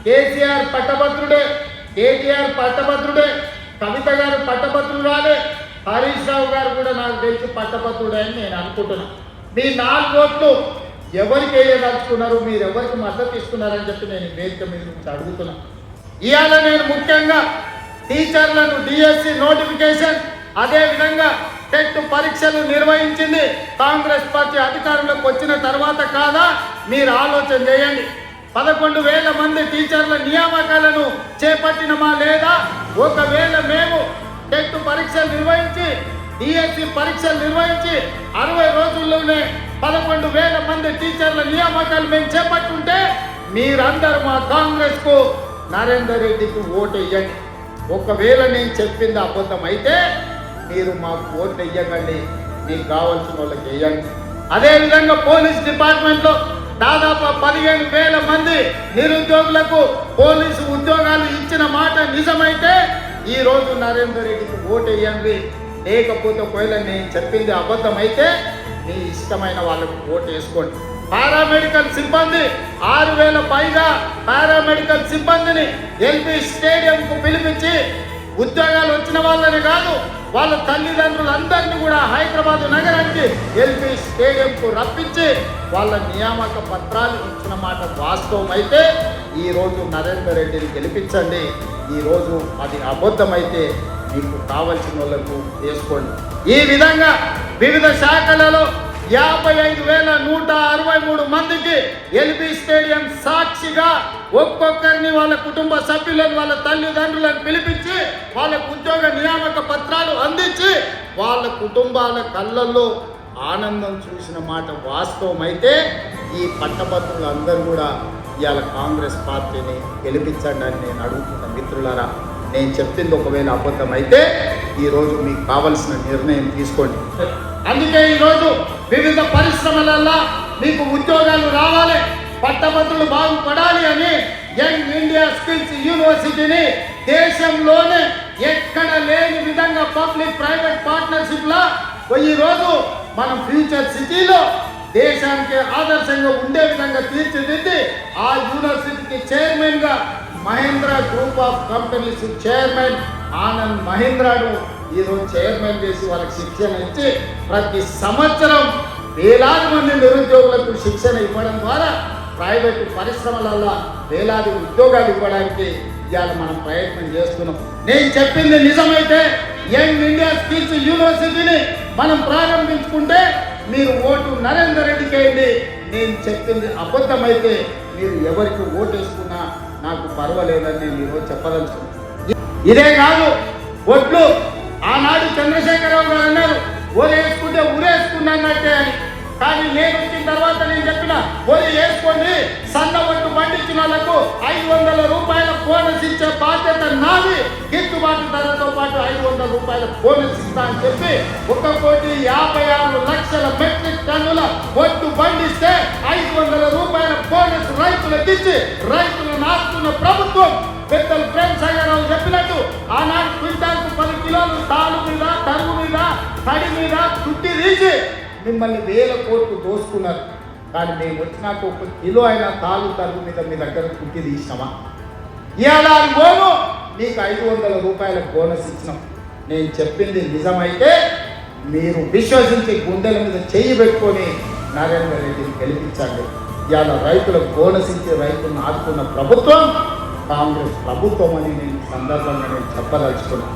కేసీఆర్ పట్టభద్రుడే, కేటీఆర్ పట్టభద్రుడే, కవిత గారు పట్టభద్రురాలే, హరీష్ రావు గారు కూడా నాకు తెలిసి పట్టభద్రుడే అని నేను అనుకుంటున్నా. మీ 4 ఓట్లు ఎవరికి వేయదలుచుకున్నారు, మీరు ఎవరికి మద్దతు ఇస్తున్నారని చెప్పి నేను వేదిక మీద నుంచి అడుగుతున్నా. ఇవాళ నేను ముఖ్యంగా టీచర్లను డిఎస్సి నోటిఫికేషన్, అదేవిధంగా టెట్ పరీక్షలు నిర్వహించింది కాంగ్రెస్ పార్టీ అధికారంలోకి వచ్చిన తర్వాత కాదా, మీరు ఆలోచన చేయండి. 11,000 మంది టీచర్ల నియామకాలను చేపట్టినమా లేదా? ఒకవేళ మేము టెట్ పరీక్షలు నిర్వహించి డిఎస్సి పరీక్షలు నిర్వహించి 60 రోజుల్లోనే 11,000 మంది టీచర్ల నియామకాలు మేము చేపట్టుంటే మీరందరూ మా కాంగ్రెస్కు నరేందర్ రెడ్డికి ఓటు వేయండి. ఒకవేళ నేను చెప్పింది అబద్ధం అయితే మీరు మాకు ఓటు వేయకండి, మీకు కావాల్సిన వాళ్ళకి వేయండి. అదేవిధంగా పోలీస్ డిపార్ట్మెంట్లో దాదాపు 15,000 మంది నిరుద్యోగులకు పోలీసు ఉద్యోగాలు ఇచ్చిన మాట నిజమైతే ఈరోజు నరేందర్ రెడ్డికి ఓటు వేయండి. లేకపోతే ఒకవేళ నేను చెప్పింది అబద్ధం అయితే మీ ఇష్టమైన వాళ్ళకు ఓటు వేసుకోండి. పారామెడికల్ సిబ్బంది 6,000 పైగా పారామెడికల్ సిబ్బందిని ఎల్బీ స్టేడియంకు పిలిపించి ఉద్యోగాలు వచ్చిన వాళ్ళని కాదు, వాళ్ళ తల్లిదండ్రులందరినీ కూడా హైదరాబాద్ నగరానికి ఎల్బీ స్టేడియంకు రప్పించి వాళ్ళ నియామక పత్రాలు ఇచ్చిన మాట వాస్తవం అయితే ఈరోజు నరేందర్ రెడ్డిని గెలిపించండి. ఈరోజు అది అబద్ధమైతే మీకు కావలసిన వాళ్ళకు వేసుకోండి. ఈ విధంగా వివిధ శాఖలలో 55,163 మందికి ఎల్బీ స్టేడియం సాక్షిగా ఒక్కొక్కరిని వాళ్ళ కుటుంబ సభ్యులను వాళ్ళ తల్లిదండ్రులను పిలిపించి వాళ్ళకు ఉద్యోగ నియామక పత్రాలు అందించి వాళ్ళ కుటుంబాల కళ్ళల్లో ఆనందం చూసిన మాట వాస్తవం అయితే ఈ పట్టభద్రులందరూ కూడా ఇవాళ కాంగ్రెస్ పార్టీని గెలిపించండి అని నేను అడుగుతున్న మిత్రులారా. నేను చెప్పింది ఒకవేళ అబద్ధం అయితే ఈరోజు మీకు కావలసిన నిర్ణయం తీసుకోండి. అందుకే ఈరోజు వివిధ పరిశ్రమలల్లో మీకు ఉద్యోగాలు రావాలి, పట్టభద్రులు బాగుపడాలి అని యంగ్ ఇండియా స్కిల్స్ యూనివర్సిటీని దేశంలోనే ఎక్కడ లేని విధంగా పబ్లిక్ ప్రైవేట్ పార్ట్నర్షిప్లో ఈరోజు మనం ఫ్యూచర్ సిటీలో దేశానికి ఆదర్శంగా ఉండే విధంగా తీర్చిదిద్ది ఆ యూనివర్సిటీకి చైర్మన్గా Mahindra group of companies chairman Anand మహేంద్రను ఈరోజు చైర్మన్ చేసి వాళ్ళకి శిక్షణ ఇచ్చి ప్రతి సంవత్సరం వేలాది మంది నిరుద్యోగులకు శిక్షణ ఇవ్వడం ద్వారా ప్రైవేటు పరిశ్రమలలో వేలాది ఉద్యోగాలు ఇవ్వడానికి ఇవాళ మనం ప్రయత్నం చేస్తున్నాం. నేను చెప్పింది నిజమైతే యంగ్ ఇండియా స్కిల్స్ యూనివర్సిటీని మనం ప్రారంభించుకుంటే మీరు ఓటు నరేందర్ రెడ్డికి వేయండి. నేను చెప్పింది అబద్ధమైతే మీరు ఎవరికి ఓటు వేసుకున్నా నాకు పర్వాలేదని నేను ఈరోజు చెప్పదలుచుకున్నాను. ఇదే కాదు, ఒట్లు ఆనాడు చంద్రశేఖరరావు గారు అన్నారు ఓలు వేసుకుంటే ఊరేసుకున్నానంటే అని. కానీ నేను వచ్చిన తర్వాత నేను చెప్పిన ఓలు వేసుకోండి, సన్న ఒట్టు పండించిన వాళ్ళకు 500 రూపాయల బోనస్ ఇచ్చే బాధ్యత నాది, గిట్టుబాటు ధరతో పాటు 500 రూపాయల బోనస్ ఇస్తా అని చెప్పి 1,56,00,000 మెట్రిక్ టన్నుల ఒట్టు పండిస్తే 500 రూపాయల బోనస్ రైతులకు ఇచ్చి రైతులను ఆదుకున్న ప్రభుత్వం. పెద్దలు ప్రేమ్ సాగర్రావు చెప్పినట్టు ఆనాడు క్వింటాల్కు 10 కిలోలు తాలు మీద, తరుగు మీద, తడి మీద చుట్టి తీసి మిమ్మల్ని 1,000 కోట్లు దోసుకున్నారు. కానీ మేము వచ్చినాక 1 కిలో అయినా తాలు తరుగు మీద మీ దగ్గర చుట్టి తీసినామా? ఇవాళ బోను మీకు 500 రూపాయల బోనస్ ఇచ్చినాం. నేను చెప్పింది నిజమైతే మీరు విశ్వసించి గుండెల మీద చెయ్యి పెట్టుకొని నరేందర్ రెడ్డిని గెలిపించండి. ఇవాళ రైతులకు బోనస్ ఇచ్చి రైతులను ఆదుకున్న ప్రభుత్వం కాంగ్రెస్ ప్రభుత్వం అని నేను సందర్భంగా నేను చెప్పదలుచుకున్నాను.